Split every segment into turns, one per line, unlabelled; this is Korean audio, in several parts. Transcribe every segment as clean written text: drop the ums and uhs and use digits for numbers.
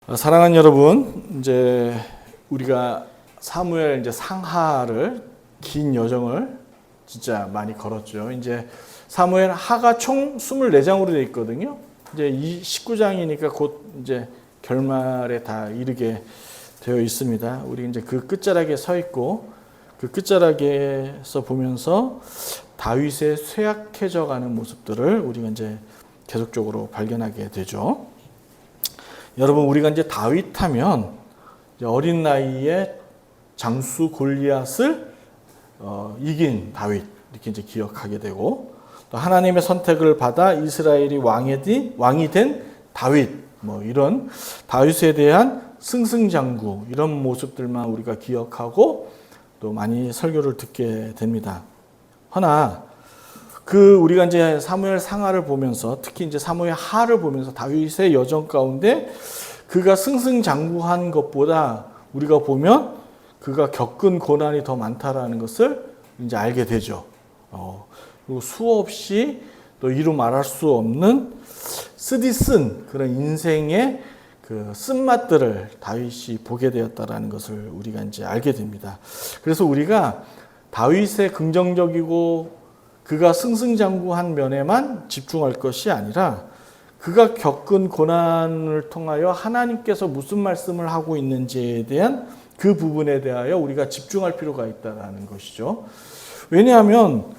사랑하는 여러분, 이제 우리가 사무엘 이제 상하를 긴 여정을 진짜 많이 걸었죠. 이제 사무엘 하가 총 24장으로 되어 있거든요. 이제 이 19장이니까 곧 이제 결말에 다 이르게 되어 있습니다. 우리 이제 그 끝자락에 서 있고 그 끝자락에서 보면서 다윗의 쇠약해져 가는 모습들을 우리가 이제 계속적으로 발견하게 되죠. 여러분, 우리가 이제 다윗 하면 어린 나이에 장수 골리앗을 이긴 다윗 이렇게 이제 기억하게 되고, 또 하나님의 선택을 받아 이스라엘이 왕이 된 다윗, 뭐 이런 다윗에 대한 승승장구 이런 모습들만 우리가 기억하고 또 많이 설교를 듣게 됩니다. 허나 우리가 이제 사무엘 상하를 보면서, 특히 이제 사무엘 하를 보면서 다윗의 여정 가운데 그가 승승장구한 것보다 우리가 보면 그가 겪은 고난이 더 많다라는 것을 이제 알게 되죠. 그리고 수없이 또 이루 말할 수 없는 쓰디쓴 그런 인생의 그 쓴맛들을 다윗이 보게 되었다라는 것을 우리가 이제 알게 됩니다. 그래서 우리가 다윗의 긍정적이고 그가 승승장구한 면에만 집중할 것이 아니라 그가 겪은 고난을 통하여 하나님께서 무슨 말씀을 하고 있는지에 대한 그 부분에 대하여 우리가 집중할 필요가 있다는 것이죠. 왜냐하면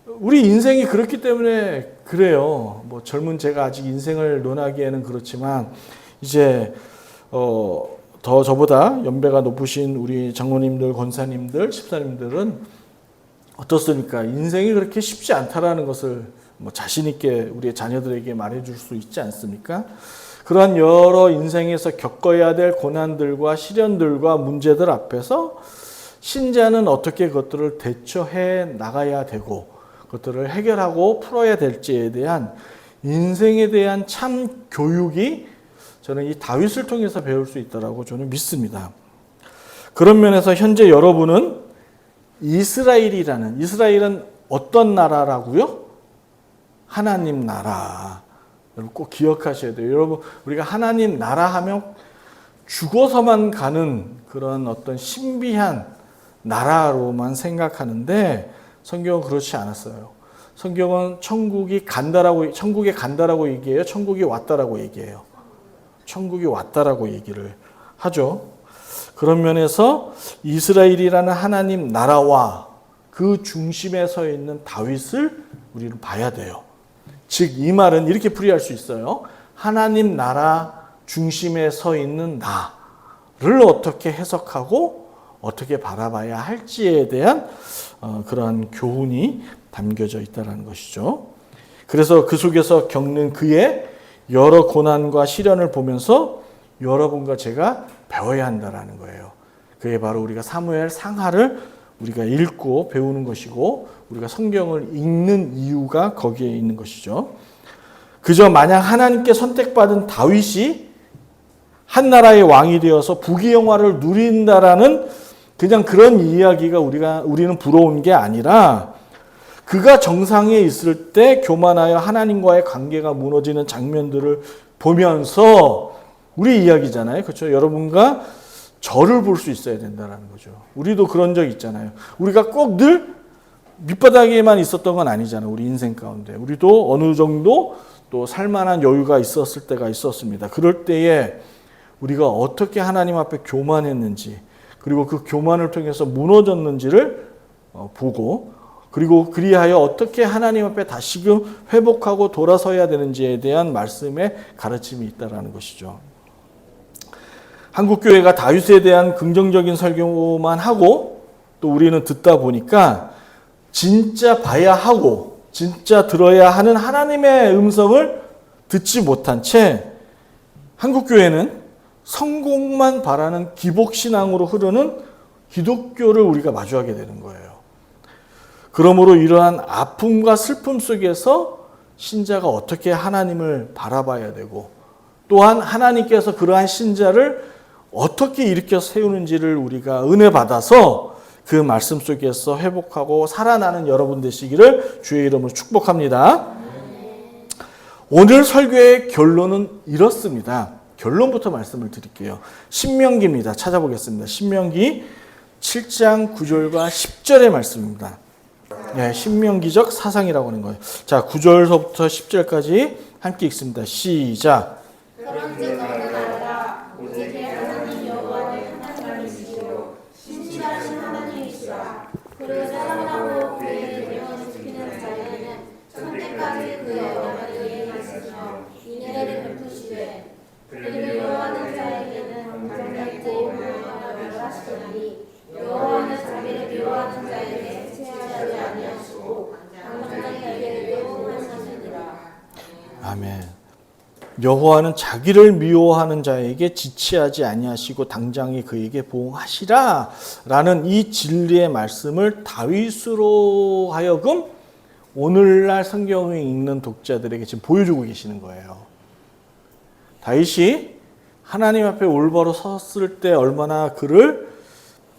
우리 인생이 그렇기 때문에 그래요. 뭐 젊은 제가 아직 인생을 논하기에는 그렇지만 이제 더 저보다 연배가 높으신 우리 장로님들, 권사님들, 집사님들은 어떻습니까? 인생이 그렇게 쉽지 않다라는 것을 자신 있게 우리의 자녀들에게 말해줄 수 있지 않습니까? 그러한 여러 인생에서 겪어야 될 고난들과 시련들과 문제들 앞에서 신자는 어떻게 그것들을 대처해 나가야 되고 그것들을 해결하고 풀어야 될지에 대한 인생에 대한 참 교육이 저는 이 다윗을 통해서 배울 수 있다고 저는 믿습니다. 그런 면에서 현재 여러분은 이스라엘은 어떤 나라라고요? 하나님 나라. 여러분 꼭 기억하셔야 돼요. 여러분, 우리가 하나님 나라 하면 죽어서만 가는 그런 어떤 신비한 나라로만 생각하는데 성경은 그렇지 않았어요. 성경은 천국에 간다라고 얘기해요? 천국이 왔다라고 얘기해요? 천국이 왔다라고 얘기를 하죠. 그런 면에서 이스라엘이라는 하나님 나라와 그 중심에 서 있는 다윗을 우리는 봐야 돼요. 즉, 이 말은 이렇게 풀이할 수 있어요. 하나님 나라 중심에 서 있는 나를 어떻게 해석하고 어떻게 바라봐야 할지에 대한 그러한 교훈이 담겨져 있다는 것이죠. 그래서 그 속에서 겪는 그의 여러 고난과 시련을 보면서 여러분과 제가 배워야 한다는 거예요. 그게 바로 우리가 사무엘 상하를 우리가 읽고 배우는 것이고 우리가 성경을 읽는 이유가 거기에 있는 것이죠. 그저 마냥 하나님께 선택받은 다윗이 한 나라의 왕이 되어서 부귀영화를 누린다라는 그냥 그런 이야기가 우리는 부러운 게 아니라 그가 정상에 있을 때 교만하여 하나님과의 관계가 무너지는 장면들을 보면서 우리 이야기잖아요. 그렇죠? 여러분과 저를 볼 수 있어야 된다는 거죠. 우리도 그런 적 있잖아요. 우리가 꼭 늘 밑바닥에만 있었던 건 아니잖아요. 우리 인생 가운데. 우리도 어느 정도 또 살만한 여유가 있었을 때가 있었습니다. 그럴 때에 우리가 어떻게 하나님 앞에 교만했는지, 그리고 그 교만을 통해서 무너졌는지를 보고, 그리고 그리하여 어떻게 하나님 앞에 다시금 회복하고 돌아서야 되는지에 대한 말씀의 가르침이 있다는 것이죠. 한국교회가 다윗에 대한 긍정적인 설교만 하고 또 우리는 듣다 보니까 진짜 봐야 하고 진짜 들어야 하는 하나님의 음성을 듣지 못한 채 한국교회는 성공만 바라는 기복신앙으로 흐르는 기독교를 우리가 마주하게 되는 거예요. 그러므로 이러한 아픔과 슬픔 속에서 신자가 어떻게 하나님을 바라봐야 되고 또한 하나님께서 그러한 신자를 어떻게 일으켜 세우는지를 우리가 은혜 받아서 그 말씀 속에서 회복하고 살아나는 여러분 되시기를 주의 이름으로 축복합니다. 오늘 설교의 결론은 이렇습니다. 결론부터 말씀을 드릴게요. 신명기입니다. 찾아보겠습니다. 신명기 7장 9절과 10절의 말씀입니다. 네, 신명기적 사상이라고 하는 거예요. 자, 9절서부터 10절까지 함께 읽습니다. 시작.
그런즉 너는 알라 오직 내 하나님 여호와는 하나님이시요 신실하신 하나님이시라. 그를 사랑하고 그의 계명을 지키는 자에게는 천대까지 그의 언약을 이행하시며 인애를 베푸시되 그를 미워하는 자에게는 당장날지 멸하려 하시나니 여호와는 자기를 미워하는 자에게 지체하지 아니하시고 당장에게 보응하시니라.
아멘. 여호와는 자기를 미워하는 자에게 지체하지 아니하시고 당장에 그에게 보응하시라 라는 이 진리의 말씀을 다윗으로 하여금 오늘날 성경을 읽는 독자들에게 지금 보여주고 계시는 거예요. 다윗이 하나님 앞에 올바로 섰을 때 얼마나 그를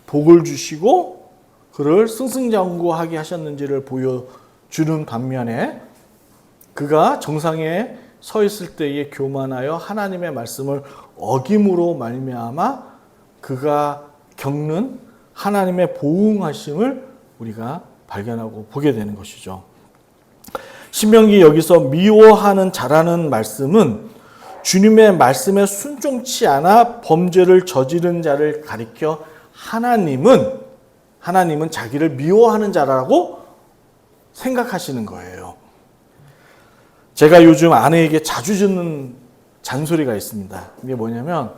복을 주시고 그를 승승장구하게 하셨는지를 보여주는 반면에 그가 정상에 서 있을 때에 교만하여 하나님의 말씀을 어김으로 말미암아 그가 겪는 하나님의 보응하심을 우리가 발견하고 보게 되는 것이죠. 신명기 여기서 미워하는 자라는 말씀은 주님의 말씀에 순종치 않아 범죄를 저지른 자를 가리켜 하나님은 자기를 미워하는 자라고 생각하시는 거예요. 제가 요즘 아내에게 자주 듣는 잔소리가 있습니다. 이게 뭐냐면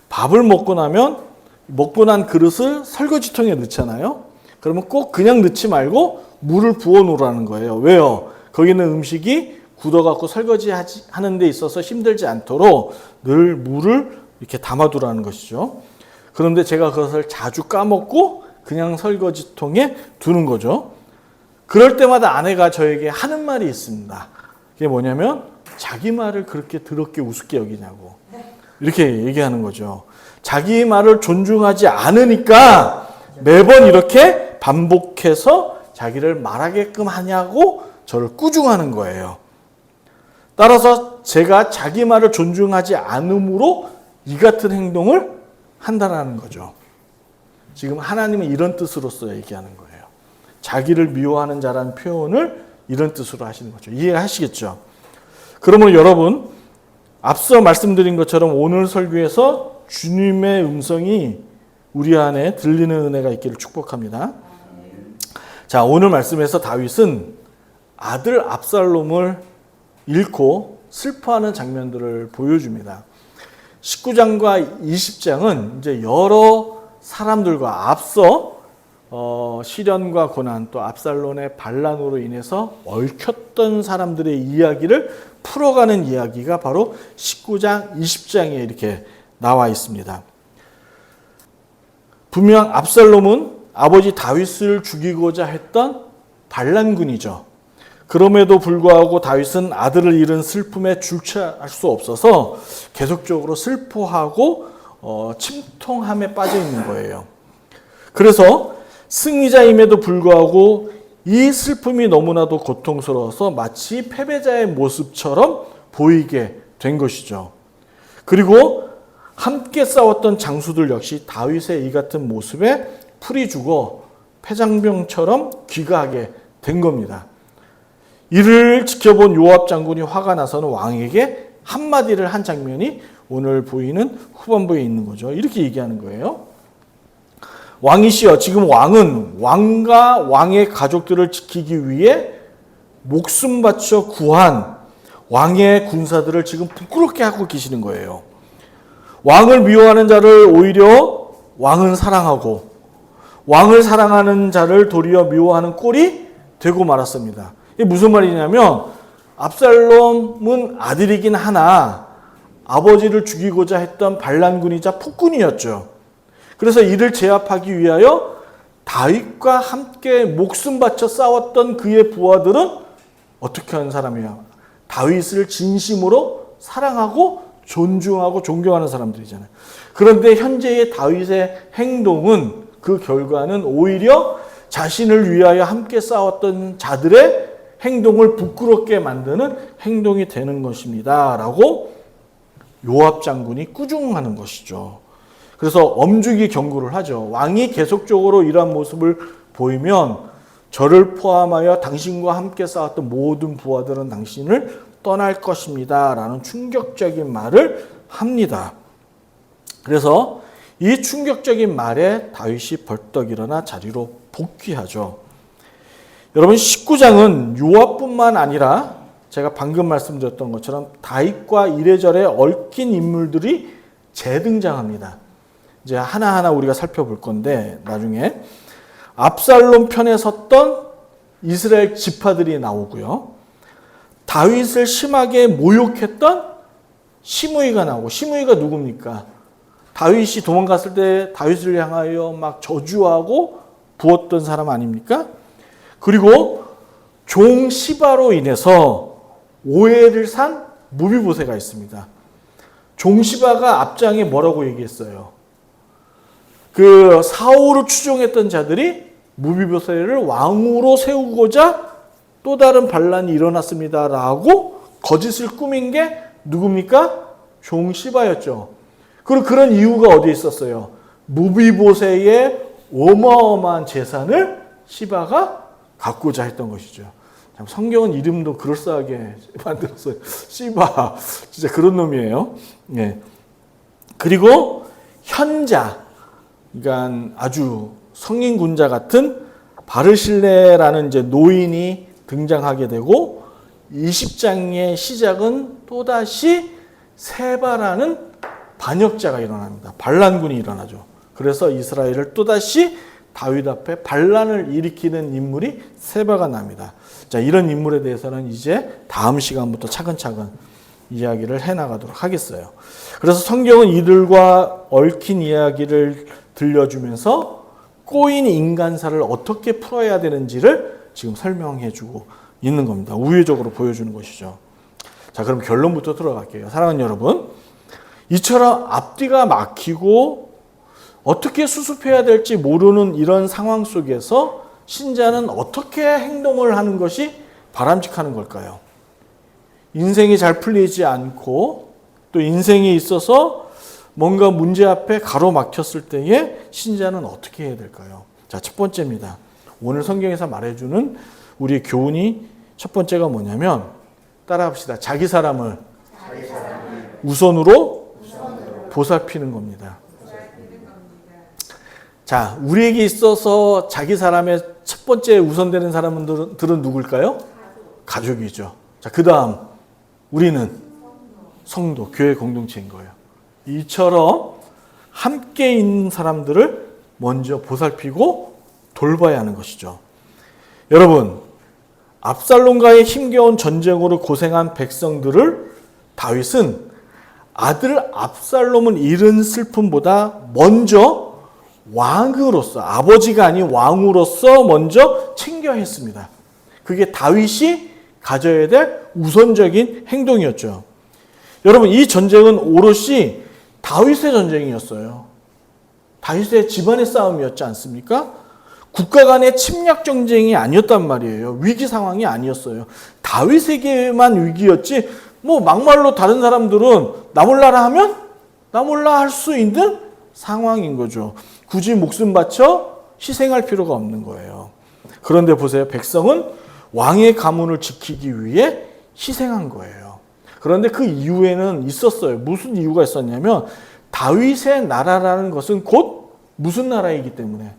밥을 먹고 나면 먹고 난 그릇을 설거지통에 넣잖아요. 그러면 꼭 그냥 넣지 말고 물을 부어 놓으라는 거예요. 왜요? 거기는 음식이 굳어갖고 설거지 하는 데 있어서 힘들지 않도록 늘 물을 이렇게 담아두라는 것이죠. 그런데 제가 그것을 자주 까먹고 그냥 설거지통에 두는 거죠. 그럴 때마다 아내가 저에게 하는 말이 있습니다. 그게 뭐냐면 자기 말을 그렇게 더럽게 우습게 여기냐고 이렇게 얘기하는 거죠. 자기 말을 존중하지 않으니까 매번 이렇게 반복해서 자기를 말하게끔 하냐고 저를 꾸중하는 거예요. 따라서 제가 자기 말을 존중하지 않음으로 이 같은 행동을 한다는 거죠. 지금 하나님은 이런 뜻으로서 얘기하는 거예요. 자기를 미워하는 자라는 표현을 이런 뜻으로 하시는 거죠. 이해하시겠죠? 그러면 여러분, 앞서 말씀드린 것처럼 오늘 설교에서 주님의 음성이 우리 안에 들리는 은혜가 있기를 축복합니다. 자, 오늘 말씀에서 다윗은 아들 압살롬을 잃고 슬퍼하는 장면들을 보여줍니다. 19장과 20장은 이제 여러 사람들과 앞서 시련과 고난 또 압살롬의 반란으로 인해서 얽혔던 사람들의 이야기를 풀어가는 이야기가 바로 19장, 20장에 이렇게 나와 있습니다. 분명 압살롬은 아버지 다윗을 죽이고자 했던 반란군이죠. 그럼에도 불구하고 다윗은 아들을 잃은 슬픔에 주체할 수 없어서 계속적으로 슬퍼하고 침통함에 빠져 있는 거예요. 그래서 승리자임에도 불구하고 이 슬픔이 너무나도 고통스러워서 마치 패배자의 모습처럼 보이게 된 것이죠. 그리고 함께 싸웠던 장수들 역시 다윗의 이 같은 모습에 풀이 죽어 패장병처럼 귀가하게 된 겁니다. 이를 지켜본 요압 장군이 화가 나서는 왕에게 한마디를 한 장면이 오늘 보이는 후반부에 있는 거죠. 이렇게 얘기하는 거예요. 왕이시여, 지금 왕은 왕과 왕의 가족들을 지키기 위해 목숨 바쳐 구한 왕의 군사들을 지금 부끄럽게 하고 계시는 거예요. 왕을 미워하는 자를 오히려 왕은 사랑하고 왕을 사랑하는 자를 도리어 미워하는 꼴이 되고 말았습니다. 이게 무슨 말이냐면 압살롬은 아들이긴 하나 아버지를 죽이고자 했던 반란군이자 폭군이었죠. 그래서 이를 제압하기 위하여 다윗과 함께 목숨 바쳐 싸웠던 그의 부하들은 어떻게 하는 사람이야? 다윗을 진심으로 사랑하고 존중하고 존경하는 사람들이잖아요. 그런데 현재의 다윗의 행동은 그 결과는 오히려 자신을 위하여 함께 싸웠던 자들의 행동을 부끄럽게 만드는 행동이 되는 것입니다. 라고 요압 장군이 꾸중하는 것이죠. 그래서 엄중히 경고를 하죠. 왕이 계속적으로 이러한 모습을 보이면 저를 포함하여 당신과 함께 싸웠던 모든 부하들은 당신을 떠날 것입니다. 라는 충격적인 말을 합니다. 그래서 이 충격적인 말에 다윗이 벌떡 일어나 자리로 복귀하죠. 여러분 19장은 요압뿐만 아니라 제가 방금 말씀드렸던 것처럼 다윗과 이래저래 얽힌 인물들이 재등장합니다. 이제 하나하나 우리가 살펴볼 건데 나중에 압살롬 편에 섰던 이스라엘 지파들이 나오고요. 다윗을 심하게 모욕했던 시므이가 나오고, 시므이가 누굽니까? 다윗이 도망갔을 때 다윗을 향하여 막 저주하고 부었던 사람 아닙니까? 그리고 종 시바로 인해서 오해를 산 무비보세가 있습니다. 종 시바가 앞장에 뭐라고 얘기했어요? 그 사울을 추종했던 자들이 무비보세를 왕으로 세우고자 또 다른 반란이 일어났습니다라고 거짓을 꾸민 게 누굽니까? 종 시바였죠. 그리고 그런 이유가 어디에 있었어요? 무비보세의 어마어마한 재산을 시바가 갖고자 했던 것이죠. 참 성경은 이름도 그럴싸하게 만들었어요. 시바, 진짜 그런 놈이에요. 예. 그리고 현자, 그러니까 아주 성인군자 같은 바르실레라는 이제 노인이 등장하게 되고 20장의 시작은 또다시 세바라는 반역자가 일어납니다. 반란군이 일어나죠. 그래서 이스라엘을 또다시 다윗 앞에 반란을 일으키는 인물이 세바가 납니다. 자, 이런 인물에 대해서는 이제 다음 시간부터 차근차근 이야기를 해나가도록 하겠어요. 그래서 성경은 이들과 얽힌 이야기를 들려주면서 꼬인 인간사를 어떻게 풀어야 되는지를 지금 설명해주고 있는 겁니다. 우회적으로 보여주는 것이죠. 자, 그럼 결론부터 들어갈게요. 사랑하는 여러분, 이처럼 앞뒤가 막히고 어떻게 수습해야 될지 모르는 이런 상황 속에서 신자는 어떻게 행동을 하는 것이 바람직한 걸까요? 인생이 잘 풀리지 않고 또 인생에 있어서 뭔가 문제 앞에 가로막혔을 때에 신자는 어떻게 해야 될까요? 자, 첫 번째입니다. 오늘 성경에서 말해주는 우리의 교훈이 첫 번째가 뭐냐면 따라합시다. 자기 사람을 우선으로 보살피는 겁니다. 자, 우리에게 있어서 자기 사람의 첫 번째 우선되는 사람들은 누굴까요? 가족이죠. 자, 그 다음 우리는 성도, 교회 공동체인 거예요. 이처럼 함께 있는 사람들을 먼저 보살피고 돌봐야 하는 것이죠. 여러분, 압살롬과의 힘겨운 전쟁으로 고생한 백성들을 다윗은 아들 압살롬을 잃은 슬픔보다 먼저 왕으로서, 아버지가 아닌 왕으로서 먼저 챙겨야 했습니다. 그게 다윗이 가져야 될 우선적인 행동이었죠. 여러분, 이 전쟁은 오롯이 다윗의 전쟁이었어요. 다윗의 집안의 싸움이었지 않습니까? 국가 간의 침략 전쟁이 아니었단 말이에요. 위기 상황이 아니었어요. 다윗에게만 위기였지, 뭐 막말로 다른 사람들은 나 몰라라 하면 나 몰라 할 수 있는 상황인 거죠. 굳이 목숨 바쳐 희생할 필요가 없는 거예요. 그런데 보세요. 백성은 왕의 가문을 지키기 위해 희생한 거예요. 그런데 그 이유에는 있었어요. 무슨 이유가 있었냐면 다윗의 나라라는 것은 곧 무슨 나라이기 때문에?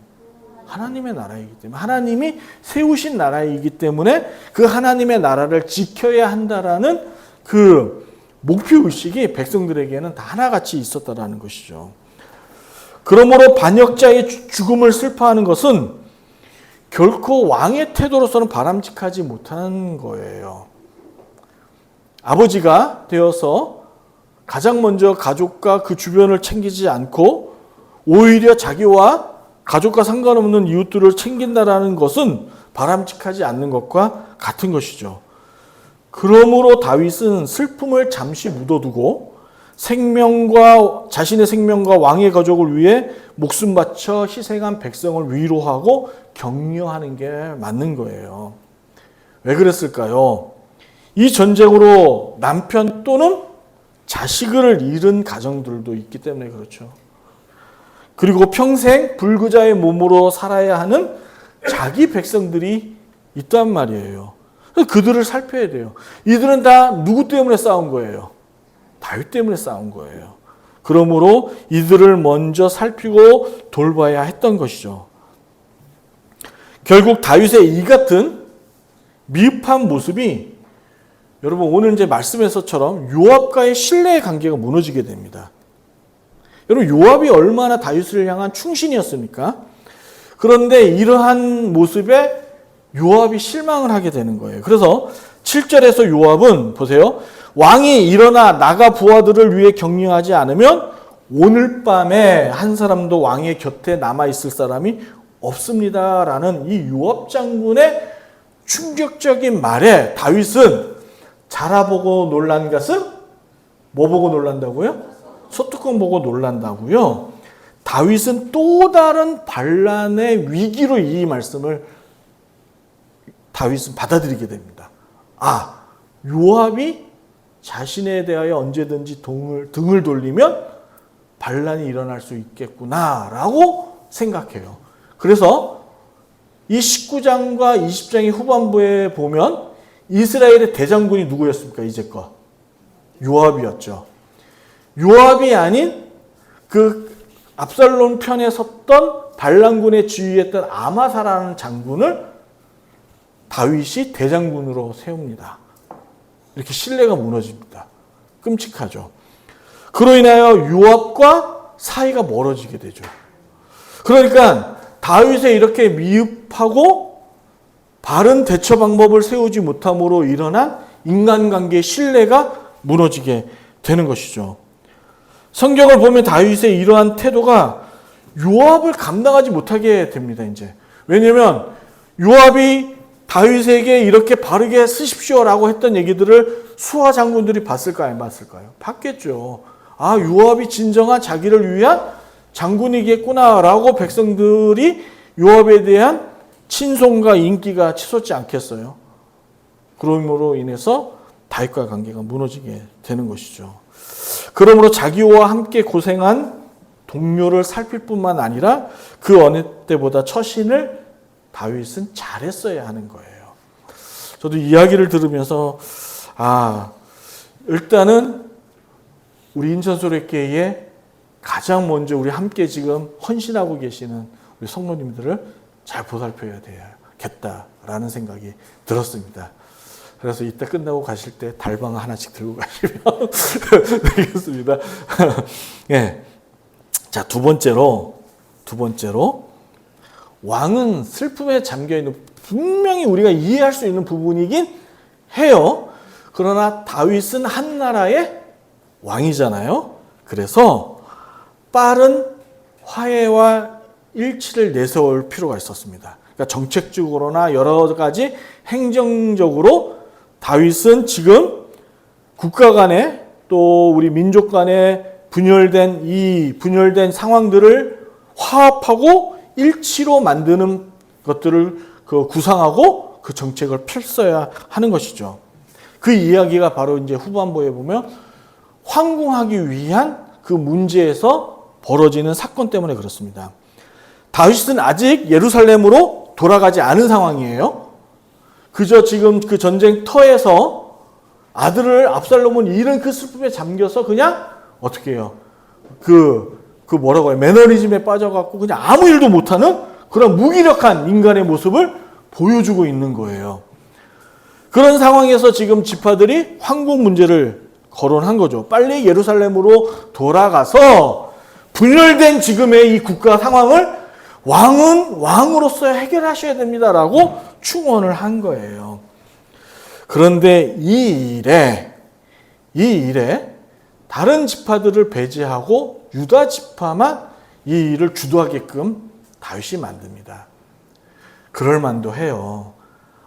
하나님의 나라이기 때문에, 하나님이 세우신 나라이기 때문에 그 하나님의 나라를 지켜야 한다라는 그 목표의식이 백성들에게는 다 하나같이 있었다라는 것이죠. 그러므로 반역자의 죽음을 슬퍼하는 것은 결코 왕의 태도로서는 바람직하지 못한 거예요. 아버지가 되어서 가장 먼저 가족과 그 주변을 챙기지 않고 오히려 자기와 가족과 상관없는 이웃들을 챙긴다라는 것은 바람직하지 않는 것과 같은 것이죠. 그러므로 다윗은 슬픔을 잠시 묻어두고 자신의 생명과 왕의 가족을 위해 목숨 바쳐 희생한 백성을 위로하고 격려하는 게 맞는 거예요. 왜 그랬을까요? 이 전쟁으로 남편 또는 자식을 잃은 가정들도 있기 때문에 그렇죠. 그리고 평생 불구자의 몸으로 살아야 하는 자기 백성들이 있단 말이에요. 그들을 살펴야 돼요. 이들은 다 누구 때문에 싸운 거예요? 다윗 때문에 싸운 거예요. 그러므로 이들을 먼저 살피고 돌봐야 했던 것이죠. 결국 다윗의 이 같은 미흡한 모습이 여러분 오늘 이제 말씀에서처럼 요압과의 신뢰의 관계가 무너지게 됩니다. 여러분 요압이 얼마나 다윗을 향한 충신이었습니까? 그런데 이러한 모습에 요압이 실망을 하게 되는 거예요. 그래서 7절에서 요압은 보세요. 왕이 일어나 나가 부하들을 위해 격려하지 않으면 오늘 밤에 한 사람도 왕의 곁에 남아있을 사람이 없습니다라는 이 요압 장군의 충격적인 말에 다윗은 자라보고 놀란 것은 뭐 보고 놀란다고요? 소뚜껑 보고 놀란다고요. 다윗은 또 다른 반란의 위기로 이 말씀을 다윗은 받아들이게 됩니다. 아, 요압이 자신에 대하여 언제든지 등을 돌리면 반란이 일어날 수 있겠구나라고 생각해요. 그래서 이 19장과 20장의 후반부에 보면 이스라엘의 대장군이 누구였습니까? 이제껏 요압이었죠. 요압이 아닌 그 압살롬 편에 섰던 반란군의 지휘했던 아마사라는 장군을 다윗이 대장군으로 세웁니다. 이렇게 신뢰가 무너집니다. 끔찍하죠. 그로 인하여 요압과 사이가 멀어지게 되죠. 그러니까 다윗의 이렇게 미흡하고 바른 대처 방법을 세우지 못함으로 일어난 인간관계의 신뢰가 무너지게 되는 것이죠. 성경을 보면 다윗의 이러한 태도가 요압을 감당하지 못하게 됩니다. 이제 왜냐하면 요압이 다윗에게 이렇게 바르게 쓰십시오라고 했던 얘기들을 수하 장군들이 봤을까요? 안 봤을까요? 봤겠죠. 아, 요압이 진정한 자기를 위한 장군이겠구나라고 백성들이 요압에 대한 친송과 인기가 치솟지 않겠어요. 그러므로 인해서 다윗과 관계가 무너지게 되는 것이죠. 그러므로 자기와 함께 고생한 동료를 살필 뿐만 아니라 그 어느 때보다 처신을 다윗은 잘했어야 하는 거예요. 저도 이야기를 들으면서 일단은 우리 인천소래교회에 가장 먼저 우리 함께 지금 헌신하고 계시는 우리 성도님들을 잘 보살펴야 되겠다라는 생각이 들었습니다. 그래서 이따 끝나고 가실 때 달방 하나씩 들고 가시면 되겠습니다. 예. 자, 두 번째로 왕은 슬픔에 잠겨 있는 분명히 우리가 이해할 수 있는 부분이긴 해요. 그러나 다윗은 한 나라의 왕이잖아요. 그래서 빠른 화해와 일치를 내세울 필요가 있었습니다. 그러니까 정책적으로나 여러 가지 행정적으로 다윗은 지금 국가 간에 또 우리 민족 간에 분열된 상황들을 화합하고 일치로 만드는 것들을 구상하고 그 정책을 펼쳐야 하는 것이죠. 그 이야기가 바로 이제 후반부에 보면 황궁하기 위한 그 문제에서 벌어지는 사건 때문에 그렇습니다. 다윗은 아직 예루살렘으로 돌아가지 않은 상황이에요. 그저 지금 그 전쟁터에서 아들을 압살롬은 잃은 그 슬픔에 잠겨서 그냥 어떻게 해요? 뭐라고 해요? 매너리즘에 빠져갖고 그냥 아무 일도 못하는 그런 무기력한 인간의 모습을 보여주고 있는 거예요. 그런 상황에서 지금 지파들이 황궁 문제를 거론한 거죠. 빨리 예루살렘으로 돌아가서 분열된 지금의 이 국가 상황을 왕은 왕으로서 해결하셔야 됩니다라고 충원을 한 거예요. 그런데 이 일에 다른 지파들을 배제하고 유다 지파만 이 일을 주도하게끔 다윗이 만듭니다. 그럴 만도 해요.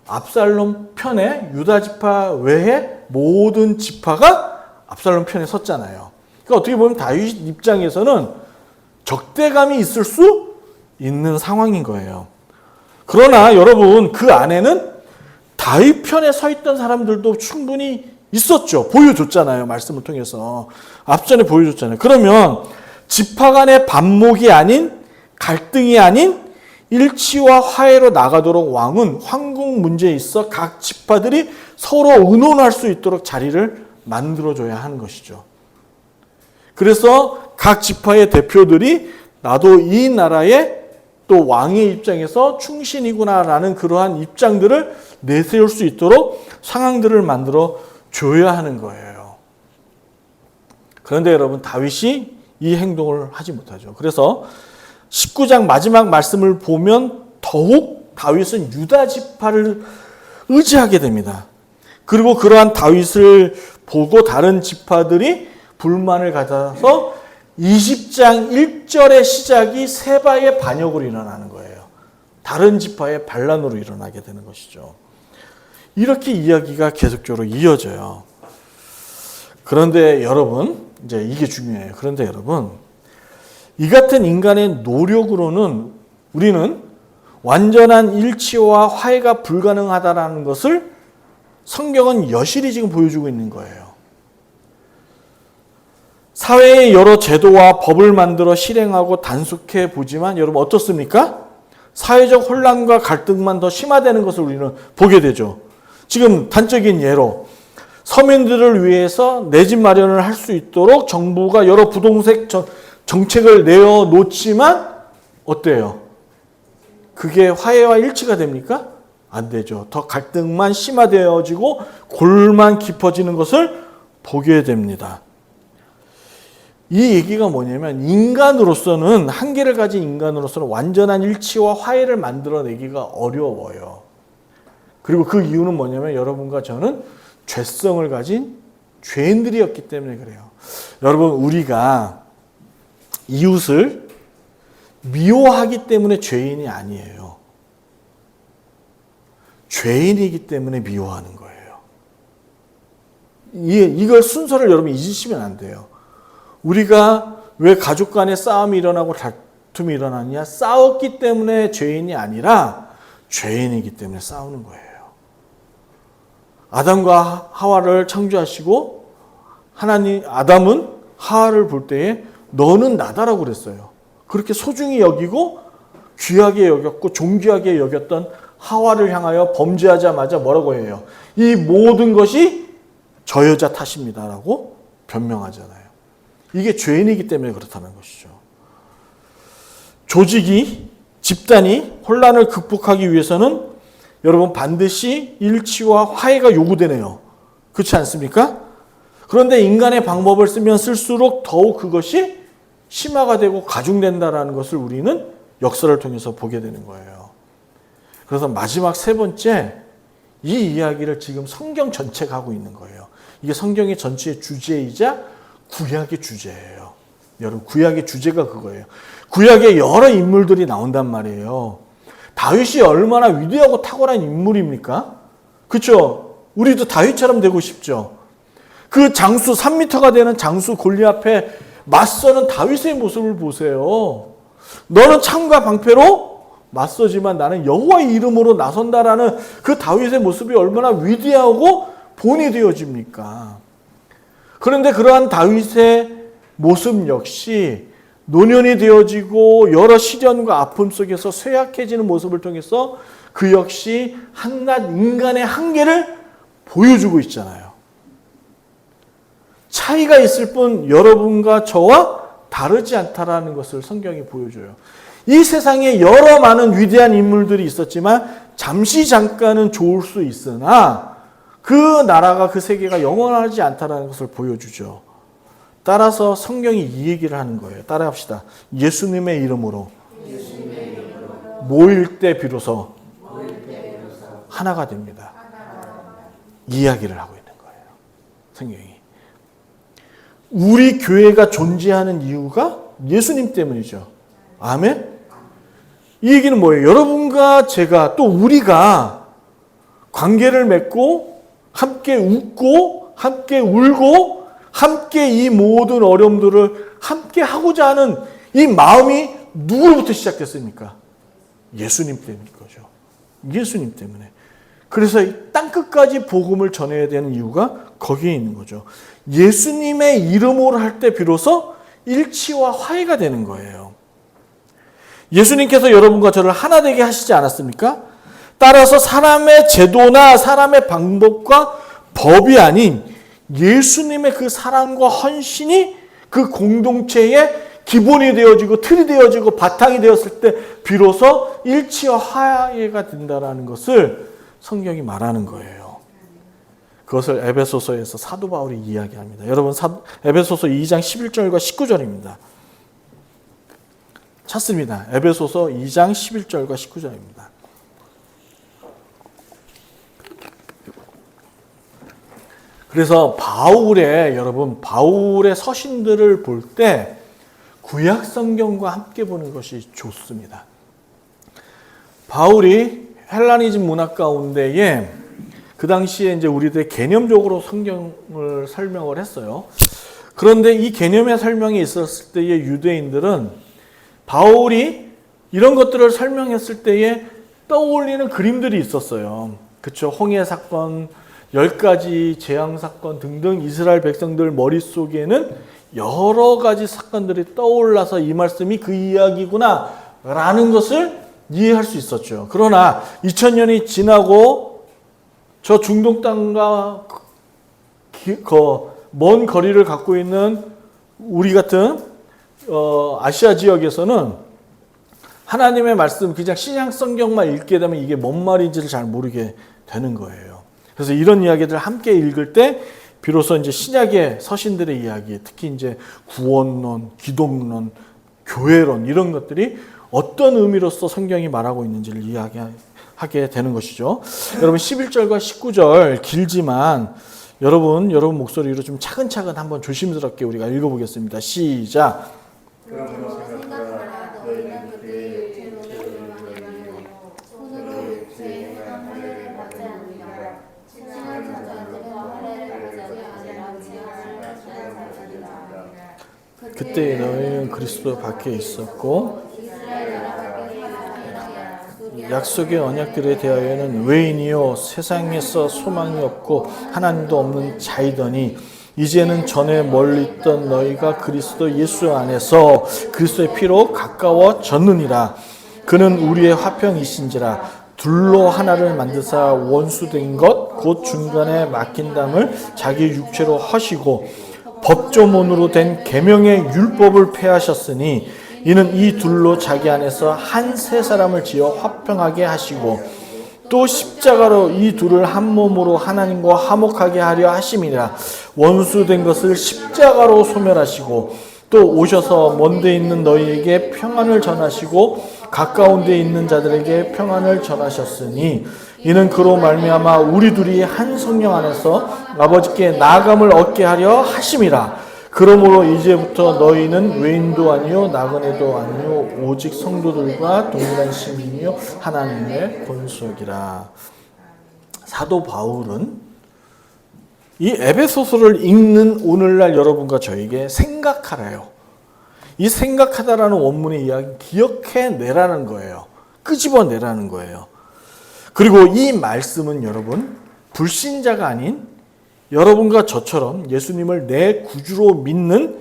압살롬 편에 유다 지파 외에 모든 지파가 압살롬 편에 섰잖아요. 그러니까 어떻게 보면 다윗 입장에서는 적대감이 있을 수 있는 상황인 거예요. 그러나 여러분 그 안에는 다윗 편에 서 있던 사람들도 충분히 있었죠. 보여줬잖아요. 말씀을 통해서. 앞전에 보여줬잖아요. 그러면 지파 간의 반목이 아닌, 갈등이 아닌 일치와 화해로 나가도록 왕은 황궁 문제에 있어 각 지파들이 서로 의논할 수 있도록 자리를 만들어줘야 하는 것이죠. 그래서 각 지파의 대표들이 나도 이 나라의 또 왕의 입장에서 충신이구나라는 그러한 입장들을 내세울 수 있도록 상황들을 만들어 줘야 하는 거예요. 그런데 여러분, 다윗이 이 행동을 하지 못하죠. 그래서 19장 마지막 말씀을 보면 더욱 다윗은 유다 지파를 의지하게 됩니다. 그리고 그러한 다윗을 보고 다른 지파들이 불만을 가져서 20장 1절의 시작이 세바의 반역으로 일어나는 거예요. 다른 지파의 반란으로 일어나게 되는 것이죠. 이렇게 이야기가 계속적으로 이어져요. 그런데 여러분, 이제 이게 중요해요. 그런데 여러분, 이 같은 인간의 노력으로는 우리는 완전한 일치와 화해가 불가능하다는 것을 성경은 여실히 지금 보여주고 있는 거예요. 사회의 여러 제도와 법을 만들어 실행하고 단속해 보지만 여러분 어떻습니까? 사회적 혼란과 갈등만 더 심화되는 것을 우리는 보게 되죠. 지금 단적인 예로 서민들을 위해서 내 집 마련을 할 수 있도록 정부가 여러 부동산 정책을 내어놓지만 어때요? 그게 화해와 일치가 됩니까? 안 되죠. 더 갈등만 심화되어지고 골만 깊어지는 것을 보게 됩니다. 이 얘기가 뭐냐면 인간으로서는, 한계를 가진 인간으로서는 완전한 일치와 화해를 만들어내기가 어려워요. 그리고 그 이유는 뭐냐면 여러분과 저는 죄성을 가진 죄인들이었기 때문에 그래요. 여러분, 우리가 이웃을 미워하기 때문에 죄인이 아니에요. 죄인이기 때문에 미워하는 거예요. 이걸 순서를 여러분 잊으시면 안 돼요. 우리가 왜 가족 간에 싸움이 일어나고 다툼이 일어나냐? 싸웠기 때문에 죄인이 아니라 죄인이기 때문에 싸우는 거예요. 아담과 하와를 창조하시고 하나님, 아담은 하와를 볼 때에 너는 나다라고 그랬어요. 그렇게 소중히 여기고 귀하게 여겼고 존귀하게 여겼던 하와를 향하여 범죄하자마자 뭐라고 해요? 이 모든 것이 저 여자 탓입니다라고 변명하잖아요. 이게 죄인이기 때문에 그렇다는 것이죠. 조직이, 집단이 혼란을 극복하기 위해서는 여러분 반드시 일치와 화해가 요구되네요. 그렇지 않습니까? 그런데 인간의 방법을 쓰면 쓸수록 더욱 그것이 심화가 되고 가중된다는 것을 우리는 역사를 통해서 보게 되는 거예요. 그래서 마지막 세 번째, 이 이야기를 지금 성경 전체가 하고 있는 거예요. 이게 성경의 전체의 주제이자 구약의 주제예요. 여러분, 구약의 주제가 그거예요. 구약에 여러 인물들이 나온단 말이에요. 다윗이 얼마나 위대하고 탁월한 인물입니까? 그렇죠? 우리도 다윗처럼 되고 싶죠. 그 장수 3m가 되는 장수 골리앗에 맞서는 다윗의 모습을 보세요. 너는 창과 방패로 맞서지만 나는 여호와의 이름으로 나선다라는 그 다윗의 모습이 얼마나 위대하고 본이 되어집니까? 그런데 그러한 다윗의 모습 역시 노년이 되어지고 여러 시련과 아픔 속에서 쇠약해지는 모습을 통해서 그 역시 한낱 인간의 한계를 보여주고 있잖아요. 차이가 있을 뿐 여러분과 저와 다르지 않다라는 것을 성경이 보여줘요. 이 세상에 여러 많은 위대한 인물들이 있었지만 잠시 잠깐은 좋을 수 있으나 그 나라가, 그 세계가 영원하지 않다라는 것을 보여주죠. 따라서 성경이 이 얘기를 하는 거예요. 따라합시다. 예수님의 이름으로 모일 때 비로소 하나가 됩니다. 이 이야기를 하고 있는 거예요. 성경이. 우리 교회가 존재하는 이유가 예수님 때문이죠. 아멘? 이 얘기는 뭐예요? 여러분과 제가, 또 우리가 관계를 맺고 함께 웃고 함께 울고 함께 이 모든 어려움들을 함께 하고자 하는 이 마음이 누구로부터 시작됐습니까? 예수님 때문인 거죠. 예수님 때문에. 그래서 땅끝까지 복음을 전해야 되는 이유가 거기에 있는 거죠. 예수님의 이름으로 할 때 비로소 일치와 화해가 되는 거예요. 예수님께서 여러분과 저를 하나 되게 하시지 않았습니까? 따라서 사람의 제도나 사람의 방법과 법이 아닌 예수님의 그 사랑과 헌신이 그 공동체의 기본이 되어지고 틀이 되어지고 바탕이 되었을 때 비로소 일치와 화해가 된다는 것을 성경이 말하는 거예요. 그것을 에베소서에서 사도 바울이 이야기합니다. 여러분 에베소서 2장 11절과 19절입니다. 찾습니다. 에베소서 2장 11절과 19절입니다. 그래서 바울의 서신들을 볼 때 구약 성경과 함께 보는 것이 좋습니다. 바울이 헬라니즘 문화 가운데에 그 당시에 이제 우리들 개념적으로 성경을 설명을 했어요. 그런데 이 개념의 설명이 있었을 때의 유대인들은 바울이 이런 것들을 설명했을 때에 떠올리는 그림들이 있었어요. 그렇죠? 홍해 사건, 10가지 재앙 사건 등등 이스라엘 백성들 머릿속에는 여러 가지 사건들이 떠올라서 이 말씀이 그 이야기구나 라는 것을 이해할 수 있었죠. 그러나 2000년이 지나고 저 중동 땅과 먼 거리를 갖고 있는 우리 같은 아시아 지역에서는 하나님의 말씀 그냥 신약 성경만 읽게 되면 이게 뭔 말인지를 잘 모르게 되는 거예요. 그래서 이런 이야기들을 함께 읽을 때 비로소 이제 신약의 서신들의 이야기, 특히 이제 구원론, 기독론, 교회론 이런 것들이 어떤 의미로서 성경이 말하고 있는지를 이야기하게 되는 것이죠. 여러분 11절과 19절 길지만 여러분 목소리로 좀 차근차근 한번 조심스럽게 우리가 읽어보겠습니다. 시작.
그러므로 생각하라 너희는 그때의 육체로 조용하니 손으로 육체의 행한 할례를 받지 않으리라. 친한 자들과 할례를 받지 아니라 제한을 받는 자들이라.
그때 너희는 그리스도 밖에 있었고 약속의 언약들에 대하여는 외인이요 세상에서 소망이 없고 하나님도 없는 자이더니 이제는 전에 멀리 있던 너희가 그리스도 예수 안에서 그리스도의 피로 가까워졌느니라. 그는 우리의 화평이신지라. 둘로 하나를 만드사 원수된 것 곧 중간에 막힌 담을 자기 육체로 하시고 법조문으로 된 계명의 율법을 폐하셨으니 이는 이 둘로 자기 안에서 한 세 사람을 지어 화평하게 하시고 또 십자가로 이 둘을 한 몸으로 하나님과 화목하게 하려 하심이라. 원수된 것을 십자가로 소멸하시고 또 오셔서 먼데 있는 너희에게 평안을 전하시고 가까운 데 있는 자들에게 평안을 전하셨으니 이는 그로 말미암아 우리 둘이 한 성령 안에서 아버지께 나아감을 얻게 하려 하심이라. 그러므로 이제부터 너희는 외인도 아니요 나그네도 아니요 오직 성도들과 동일한 시민이요 하나님의 권속이라. 사도 바울은 이 에베소서를 읽는 오늘날 여러분과 저에게 생각하래요. 이 생각하다라는 원문의 이야기 기억해내라는 거예요. 끄집어내라는 거예요. 그리고 이 말씀은 여러분 불신자가 아닌 여러분과 저처럼 예수님을 내 구주로 믿는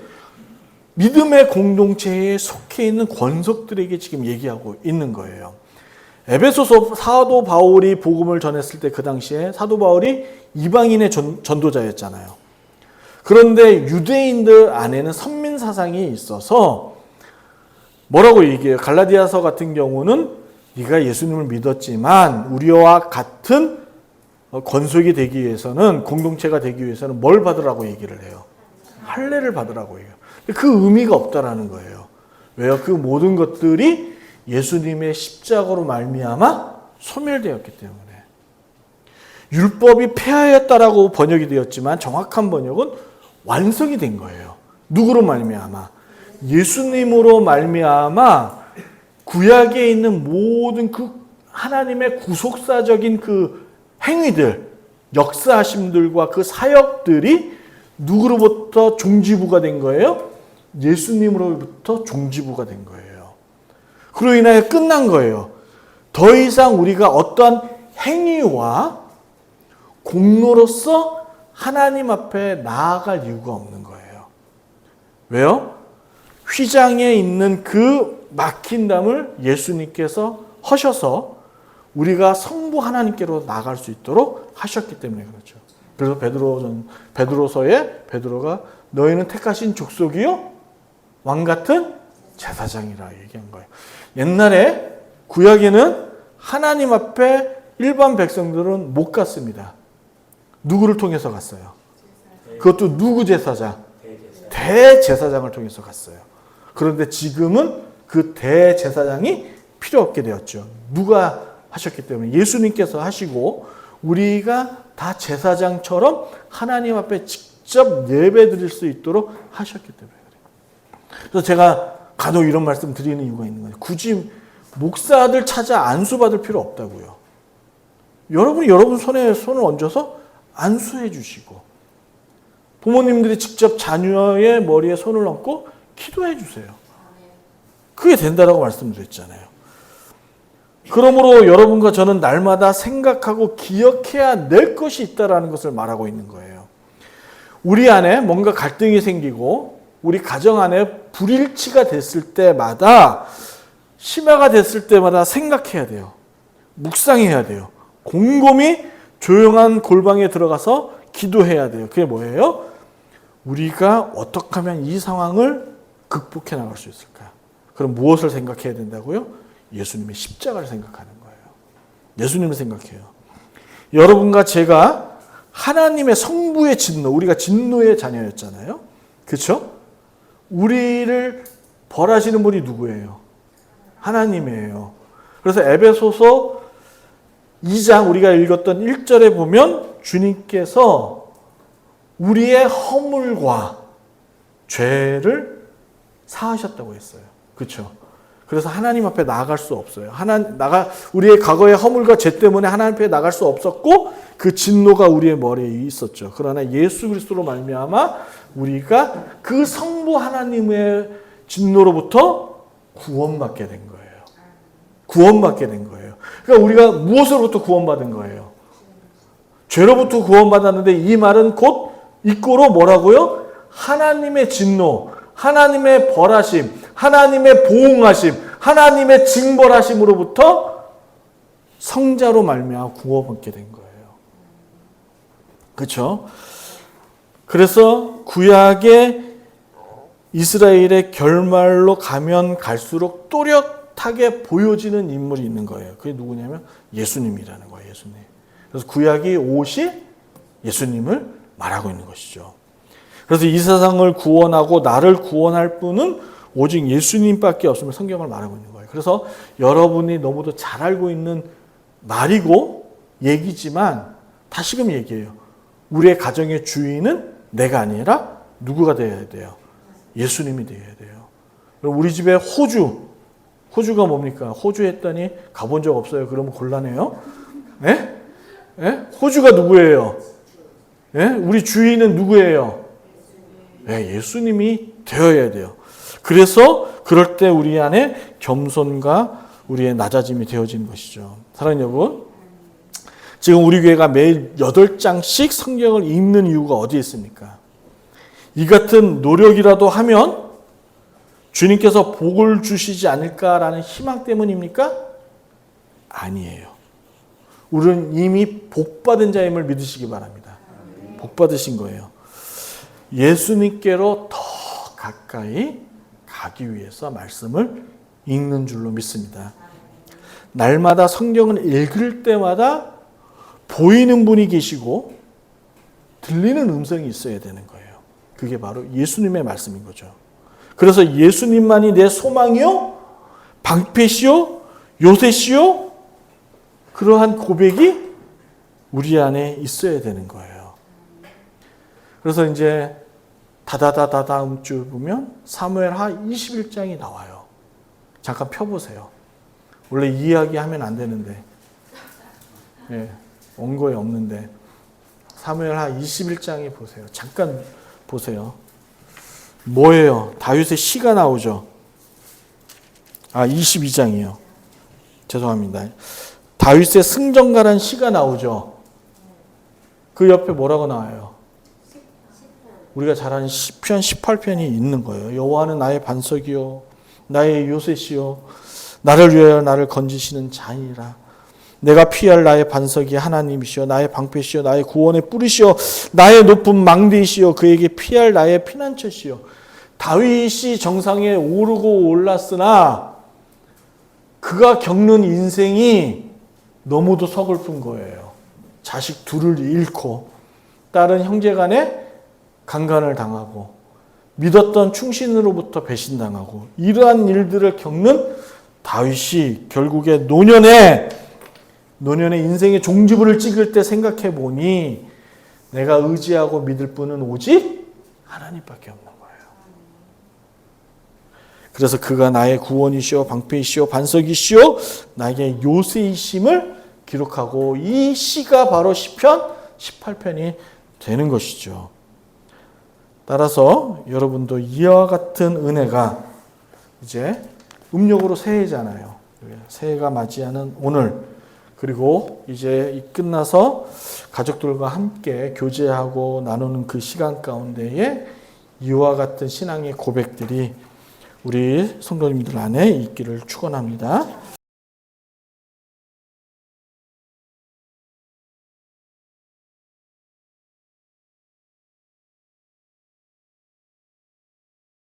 믿음의 공동체에 속해 있는 권속들에게 지금 얘기하고 있는 거예요. 에베소서 사도 바울이 복음을 전했을 때 그 당시에 사도 바울이 이방인의 전도자였잖아요. 그런데 유대인들 안에는 선민 사상이 있어서 뭐라고 얘기해요? 갈라디아서 같은 경우는 네가 예수님을 믿었지만 우리와 같은 권속이 되기 위해서는 공동체가 되기 위해서는 뭘 받으라고 얘기를 해요? 할례를 받으라고 해요. 그 의미가 없다라는 거예요. 왜요? 그 모든 것들이 예수님의 십자가로 말미암아 소멸되었기 때문에. 율법이 폐하였다라고 번역이 되었지만 정확한 번역은 완성이 된 거예요. 누구로 말미암아? 예수님으로 말미암아 구약에 있는 모든 그 하나님의 구속사적인 그 행위들, 역사하심들과 그 사역들이 누구로부터 종지부가 된 거예요? 예수님으로부터 종지부가 된 거예요. 그로 인하여 끝난 거예요. 더 이상 우리가 어떠한 행위와 공로로서 하나님 앞에 나아갈 이유가 없는 거예요. 왜요? 휘장에 있는 그 막힌 담을 예수님께서 하셔서 우리가 성부 하나님께로 나아갈 수 있도록 하셨기 때문에 그렇죠. 그래서 베드로서에 베드로가 너희는 택하신 족속이요 왕 같은 제사장이라 얘기한 거예요. 옛날에 구약에는 하나님 앞에 일반 백성들은 못 갔습니다. 누구를 통해서 갔어요? 그것도 누구 제사장? 대제사장을 통해서 갔어요. 그런데 지금은 그 대제사장이 필요 없게 되었죠. 누가 하셨기 때문에 예수님께서 하시고 우리가 다 제사장처럼 하나님 앞에 직접 예배 드릴 수 있도록 하셨기 때문에 그래요. 그래서 제가 간혹 이런 말씀 드리는 이유가 있는 거예요. 굳이 목사들 찾아 안수받을 필요 없다고요. 여러분이 여러분 손에 손을 얹어서 안수해 주시고 부모님들이 직접 자녀의 머리에 손을 얹고 기도해 주세요. 그게 된다라고 말씀드렸잖아요. 그러므로 여러분과 저는 날마다 생각하고 기억해야 될 것이 있다라는 것을 말하고 있는 거예요. 우리 안에 뭔가 갈등이 생기고 우리 가정 안에 불일치가 됐을 때마다 심화가 됐을 때마다 생각해야 돼요. 묵상해야 돼요. 곰곰이 조용한 골방에 들어가서 기도해야 돼요. 그게 뭐예요? 우리가 어떻게 하면 이 상황을 극복해 나갈 수 있을까? 그럼 무엇을 생각해야 된다고요? 예수님의 십자가를 생각하는 거예요. 예수님을 생각해요. 여러분과 제가 하나님의 성부의 진노, 우리가 진노의 자녀였잖아요. 그렇죠? 우리를 벌하시는 분이 누구예요? 하나님이에요. 그래서 에베소서 2장 우리가 읽었던 1절에 보면 주님께서 우리의 허물과 죄를 사하셨다고 했어요. 그렇죠? 그래서 하나님 앞에 나아갈 수 없어요. 우리의 과거의 허물과 죄 때문에 하나님 앞에 나갈 수 없었고 그 진노가 우리의 머리에 있었죠. 그러나 예수 그리스도로 말미암아 우리가 그 성부 하나님의 진노로부터 구원받게 된 거예요. 구원받게 된 거예요. 그러니까 우리가 무엇으로부터 구원받은 거예요? 죄로부터 구원받았는데 이 말은 곧 이꼬로 뭐라고요? 하나님의 진노, 하나님의 벌하심, 하나님의 보응하심, 하나님의 징벌하심으로부터 성자로 말미암아 구원받게 된 거예요. 그렇죠? 그래서 구약의 이스라엘의 결말로 가면 갈수록 또렷하게 보여지는 인물이 있는 거예요. 그게 누구냐면 예수님이라는 거예요. 예수님. 그래서 구약이 옷이 예수님을 말하고 있는 것이죠. 그래서 이 세상을 구원하고 나를 구원할 분은 오직 예수님밖에 없음을 성경을 말하고 있는 거예요. 그래서 여러분이 너무도 잘 알고 있는 말이고 얘기지만 다시금 얘기해요. 우리의 가정의 주인은 내가 아니라 누구가 되어야 돼요? 예수님이 되어야 돼요. 우리 집에 호주가 뭡니까? 호주 했더니 가본 적 없어요. 그러면 곤란해요. 네? 네? 호주가 누구예요? 네? 우리 주인은 누구예요? 네, 예수님이 되어야 돼요. 그래서 그럴 때 우리 안에 겸손과 우리의 낮아짐이 되어지는 것이죠. 사랑하는 여러분, 지금 우리 교회가 매일 8장씩 성경을 읽는 이유가 어디에 있습니까? 이 같은 노력이라도 하면 주님께서 복을 주시지 않을까라는 희망 때문입니까? 아니에요. 우리는 이미 복받은 자임을 믿으시기 바랍니다. 복받으신 거예요. 예수님께로 더 가까이 가기 위해서 말씀을 읽는 줄로 믿습니다. 날마다 성경을 읽을 때마다 보이는 분이 계시고 들리는 음성이 있어야 되는 거예요. 그게 바로 예수님의 말씀인 거죠. 그래서 예수님만이 내 소망이요, 방패시요, 요새시요, 그러한 고백이 우리 안에 있어야 되는 거예요. 그래서 이제 다음 주 보면 사무엘하 21장이 나와요. 잠깐 펴보세요. 원래 이 이야기 하면 안 되는데, 예, 원고에 없는데 사무엘하 21장에 보세요. 잠깐 보세요. 뭐예요? 다윗의 시가 나오죠. 22장이요. 죄송합니다. 다윗의 승전가란 시가 나오죠. 그 옆에 뭐라고 나와요? 우리가 잘 아는 시편 18편이 있는 거예요. 여호와는 나의 반석이요 나의 요새시요 나를 위하여 나를 건지시는 자이라. 내가 피할 나의 반석이 하나님이시여 나의 방패시여 나의 구원의 뿌리시여 나의 높은 망대이시여 그에게 피할 나의 피난처시여. 다윗이 정상에 오르고 올랐으나 그가 겪는 인생이 너무도 서글픈 거예요. 자식 둘을 잃고 다른 형제간에 강간을 당하고 믿었던 충신으로부터 배신당하고 이러한 일들을 겪는 다윗이 결국에 노년에 인생의 종지부를 찍을 때 생각해 보니 내가 의지하고 믿을 분은 오직 하나님밖에 없는 거예요. 그래서 그가 나의 구원이시오 방패이시오 반석이시오 나에게 요새이심을 기록하고 이 시가 바로 시편 18편이 되는 것이죠. 따라서 여러분도 이와 같은 은혜가 이제 음력으로 새해잖아요. 새해가 맞이하는 오늘 그리고 이제 끝나서 가족들과 함께 교제하고 나누는 그 시간 가운데에 이와 같은 신앙의 고백들이 우리 성도님들 안에 있기를 축원합니다.